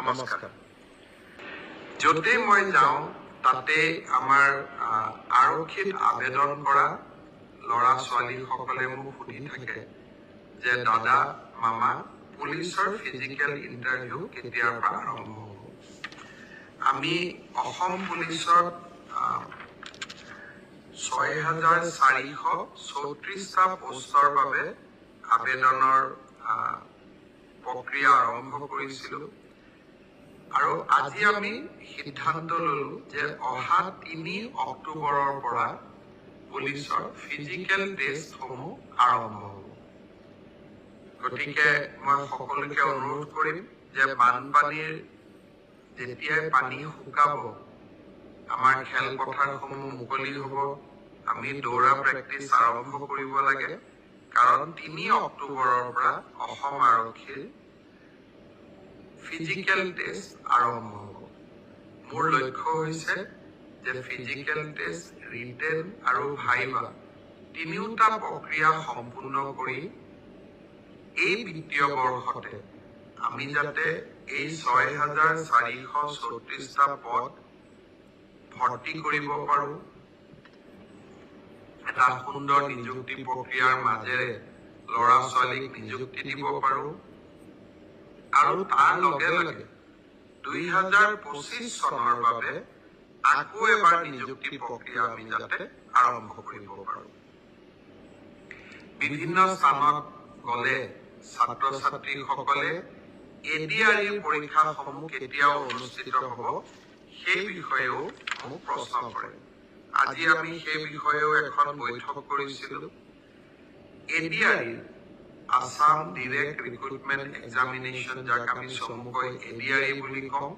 নমস্কাৰ। য'তে মই যাওঁ তাতে আমাৰ আৰক্ষীত আবেদন কৰা ল'ৰা ছোৱালীসকলে মোক সুধি থাকে যে দাদা মামা পুলিচৰ ফিজিকেল ইণ্টাৰভিউ কেতিয়াৰ পৰা আৰম্ভ হ'ব। আমি অসম পুলিচত ৬,৪৩৪টা পোষ্টৰ বাবে আবেদনৰ প্ৰক্ৰিয়া আৰম্ভ কৰিছিলোঁ আৰু আজি আমি সিদ্ধান্ত ললো যে অহা ৩ অক্টোবৰৰ পৰা পুলিচৰ ফিজিকেল টেষ্টসমূহ আৰম্ভ হ'ব। গতিকে মই সকলোকে অনুৰোধ কৰিম যে বানপানীৰ যেতিয়াই পানী শুকাব আমাৰ খেলপথাৰসমূহ মুকলি হ'ব, আমি দৌৰা প্ৰেক্টিচ আৰম্ভ কৰিব লাগে, কাৰণ ৩ অক্টোবৰৰ পৰা অসম আৰক্ষীৰ ফিজিকেল টেষ্ট আৰম্ভ হ'ব। মোৰ লক্ষ্য হৈছে যে ফিজিকেল টেষ্ট, ৰিটেন আৰু ভাইভা তিনিওটা প্ৰক্ৰিয়া সম্পূৰ্ণ কৰি এই বিত্তীয় বৰ্ষতে আমি যাতে এই ৬,৪৩৪টা পদ ভৰ্তি কৰিব পাৰোঁ, এটা সুন্দৰ নিযুক্তি প্ৰক্ৰিয়াৰ মাজেৰে ল'ৰা ছোৱালীক নিযুক্তি দিব পাৰোঁ আৰু তাৰ লগে লগে ২০২৫ চনৰ বাবে আকৌ এবাৰ নিযুক্তি প্ৰক্ৰিয়া আমি যাতে আৰম্ভ কৰিব পাৰোঁ। বিভিন্ন স্থানত গ'লে ছাত্ৰ ছাত্ৰীসকলে ADRE পৰীক্ষাসমূহ কেতিয়াও অনুষ্ঠিত হ'ব সেই বিষয়েও মোক প্ৰশ্ন কৰে। আজি আমি সেই বিষয়েও এখন বৈঠক কৰিছিলোঁ। ADRE Assam direct recruitment examination, যাক আমি চমুকৈ ADRE বুলি কওঁ,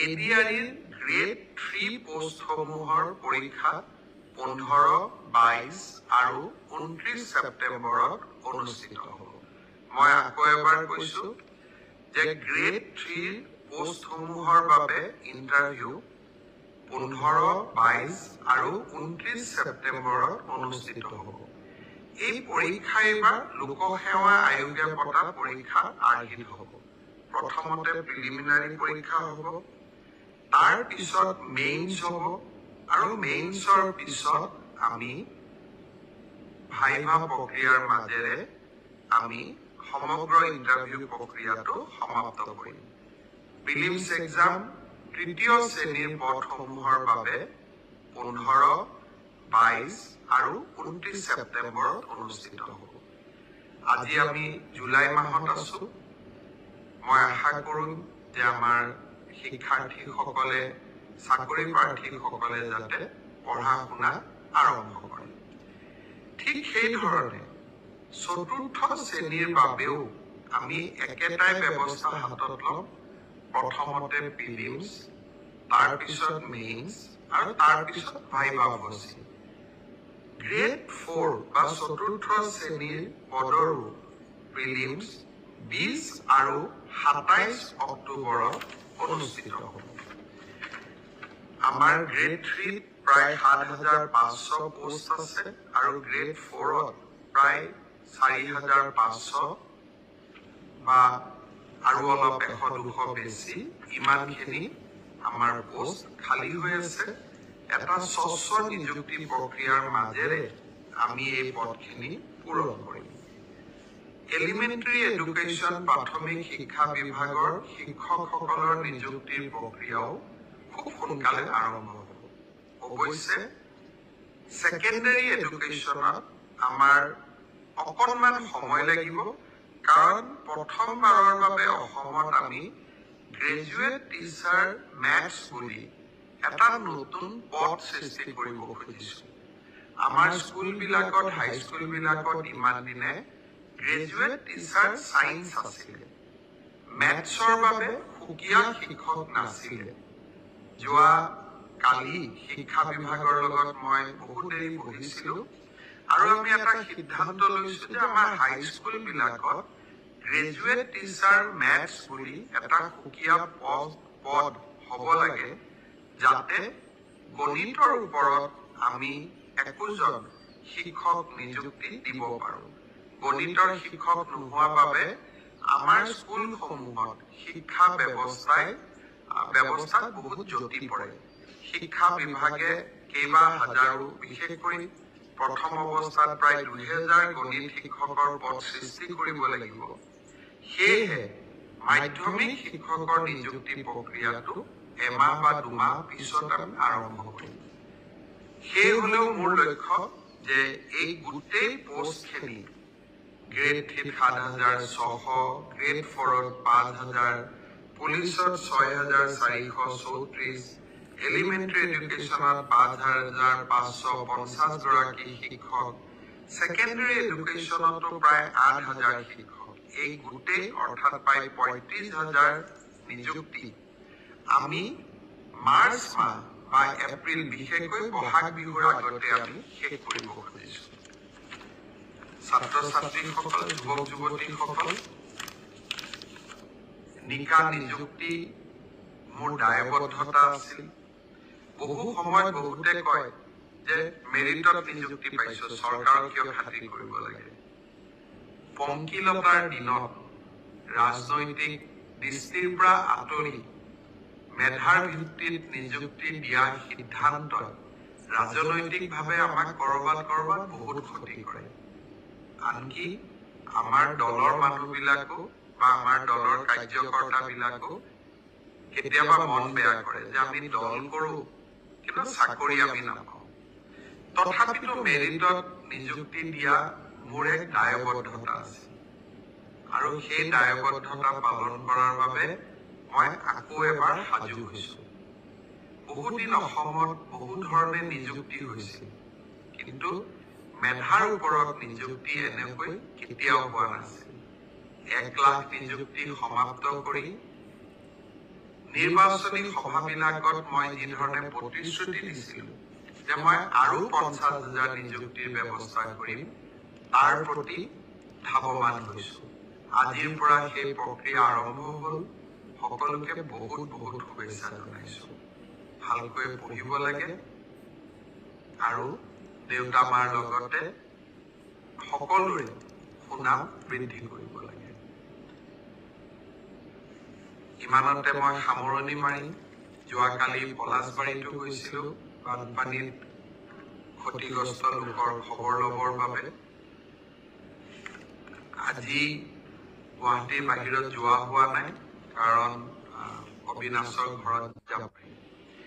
ADREৰ গ্ৰেড 3 পোষ্টসমূহৰ পৰীক্ষা 15, 22 আৰু 29 ছেপ্টেম্বৰত অনুষ্ঠিত হ'ব। মই আকৌ এবাৰ কৈছোঁ যে গ্ৰেড 3 পোষ্টসমূহৰ বাবে ইণ্টাৰভিউ 15, 22 আৰু 29 ছেপ্টেম্বৰত অনুষ্ঠিত হ'ব। এই পৰীক্ষা এইবাৰ লোকসেৱা আয়োগে পতা পৰীক্ষা আৰ্হিত হ'ব। প্ৰথমতে প্ৰিলিমিনাৰী পৰীক্ষা হ'ব, তাৰ পিছত মেইনছ হ'ব আৰু মেইনছৰ পিছত আমি ভাইভা প্ৰক্ৰিয়াৰ মাজেৰে আমি সমগ্ৰ ইণ্টাৰভিউ প্ৰক্ৰিয়াটো সমাপ্ত কৰিম। প্ৰিলিমছ এক্সাম তৃতীয় শ্ৰেণীৰ পদসমূহৰ বাবে 15, 22 আৰু 29 ছেপ্টেম্বৰত অনুষ্ঠিত হ'ব। আজি আমি জুলাই মাহত আছো। মই আশা কৰোঁ যে আমাৰ শিক্ষাৰ্থীসকলে, চাকৰি প্ৰাৰ্থীসকলে যাতে পঢ়া শুনা আৰম্ভ কৰে। ঠিক সেইধৰণে চতুৰ্থ শ্ৰেণীৰ বাবেও আমি একেটাই ব্যৱস্থা হাতত ল'ম। প্ৰথমতে প্ৰিলিমছ, তাৰপিছত মেইনছ আৰু তাৰপিছত ভাইভা অৱস্থি। গ্ৰেড 4 বা চতুৰ্থ শ্ৰেণীৰ পদৰো প্ৰিলিমছ 20 আৰু 27 অক্টোবৰত অনুষ্ঠিত হ'ব। আমাৰ গ্ৰেড 3ত প্ৰায় 7,500 পোষ্ট আছে আৰু গ্ৰেড 4ত প্ৰায় 4,500 বা আৰু অলপ 100-200 বেছি, ইমানখিনি আমাৰ পোষ্ট খালী হৈ আছে। এটা স্বচ্ছ নিযুক্তি প্ৰক্ৰিয়াৰ মাজেৰে আমি এই পদখিনি পূৰণ কৰিম। এলিমেণ্টাৰী এডুকেশ্যন, প্ৰাথমিক শিক্ষা বিভাগৰ শিক্ষকসকলৰ নিযুক্তিৰ প্ৰক্ৰিয়াও খুব সোনকালে আৰম্ভ হ'ব। অৱশ্যে ছেকেণ্ডাৰী এডুকেশ্যনত আমাৰ অকণমান সময় লাগিব, কাৰণ প্ৰথমবাৰৰ বাবে অসমত আমি গ্ৰেজুৱেট টিচাৰ মেথছ বুলি এটা নতুন পদ সৃষ্টি কৰিব খুজিছোঁ। আমাৰ স্কুলবিলাকত, হাইস্কুলবিলাকত ইমান দিনে গ্ৰেজুৱেট টিচাৰ ছায়েন্স আছিলে, মেথছৰ বাবে সুকীয়া শিক্ষক নাছিলে। যোৱা কালি শিক্ষা বিভাগৰ লগত মই বহু দেৰি বহিছিলোঁ আৰু আমি এটা সিদ্ধান্ত লৈছোঁ যে আমাৰ হাইস্কুলবিলাকত গ্ৰেজুৱেট টিচাৰ মেথছ বুলি এটা সুকীয়া পদ হ'ব লাগে, যাতে গণিতৰ ওপৰত আমি একোজন শিক্ষক নিযুক্তি দিব পাৰোঁ। গণিতৰ শিক্ষক নোহোৱা বাবে আমাৰ স্কুলসমূহত শিক্ষা ব্যৱস্থাত বহুত জটি পৰে। শিক্ষা বিভাগে কেইবা হাজাৰো, বিশেষকৈ প্ৰথম অৱস্থাত প্ৰায় 2000 গণিত শিক্ষকৰ পদ সৃষ্টি কৰিব লাগিব। সেয়েহে মাধ্যমিক শিক্ষকৰ নিযুক্তি প্ৰক্ৰিয়াটো এমাহ বা 2 মাহ পিছত আমি আৰম্ভ কৰিম। সেই হলেও মোৰ লক্ষ্য যে এই গোটেই পোষ্টখিনি গ্ৰেড 3 7600, গ্ৰেড 4 5000, পুলিচত 6434, এলিমেণ্টাৰী এডুকেশ্যনত 5550 গৰাকী শিক্ষক, ছেকেণ্ডাৰী এডুকেশ্যনতো প্ৰায় 8000 শিক্ষক, এই গোটেই অৰ্থাৎ প্ৰায় 35000 নিযুক্তি আমি মাৰ্চ মাহ বা এপ্ৰিল, বিশেষকৈ বহাগ বিহুৰ আগতে আমি শেষ কৰিব খুজিছো। ছাত্ৰ ছাত্ৰীসকল, যুৱক যুৱতীসকল, নিকা নিযুক্তি মোৰ দায়বদ্ধতা আছিল। বহু সময়ত বহুতে কয় যে মেৰিটত নিযুক্তি পাইছো, চৰকাৰক কিয় খাতিৰ কৰিব লাগে। পংকিলতাৰ দিনত ৰাজনৈতিক দৃষ্টিৰ পৰা আঁতৰি মেধাৰ ভিত্তিত নিযুক্তি দিয়া সিদ্ধান্তই ৰাজনৈতিকভাৱে আমাক কৰবাত বহুত ক্ষতি কৰে। আনকি আমাৰ দলৰ মানুহবিলাকো বা আমাৰ দলৰ কাৰ্যকৰ্তাবিলাকো কেতিয়াবা মন বেয়া কৰে যে আমি দল কৰো কিন্তু চাকৰি আমি নাপাওঁ। তথাপিতো মেৰিটত নিযুক্তি দিয়া মোৰ এক দায়বদ্ধতা আছে আৰু সেই দায়বদ্ধতা পালন কৰাৰ বাবে মই আকৌ এবাৰ সাজু হৈছো। বহুদিন অসমত বহু ধৰণে নিযুক্তি হৈছিল, কিন্তু মেধাৰ ওপৰত নিযুক্তি এনেকৈ কেতিয়াও হোৱা নাছিল। 1 লাখ নিযুক্তি সমাপ্ত কৰি নিৰ্বাচনী সভাবিলাকত মই যি ধৰণে প্ৰতিশ্ৰুতি দিছিলো যে মই আৰু 50,000 নিযুক্তিৰ ব্যৱস্থা কৰিম, তাৰ প্ৰতি ধাৱমান হৈছো। আজিৰ পৰা সেই প্ৰক্ৰিয়া আৰম্ভ হ'ল। সকলোকে বহুত শুভেচ্ছা জনাইছো। ভালকৈ পঢ়িব লাগে আৰু দেউতা মাৰ লগতে সকলোৰে সুনাম বৃদ্ধি কৰিব লাগে। ইমানতে মই সামৰণি মাৰিম। যোৱাকালি পলাশবাৰীতো গৈছিলো বানপানীত ক্ষতিগ্ৰস্ত লোকৰ খবৰ ল'বৰ বাবে। আজি গুৱাহাটীৰ বাহিৰত যোৱা হোৱা নাই, কাৰণ অবিনাশৰ ঘৰত যাব।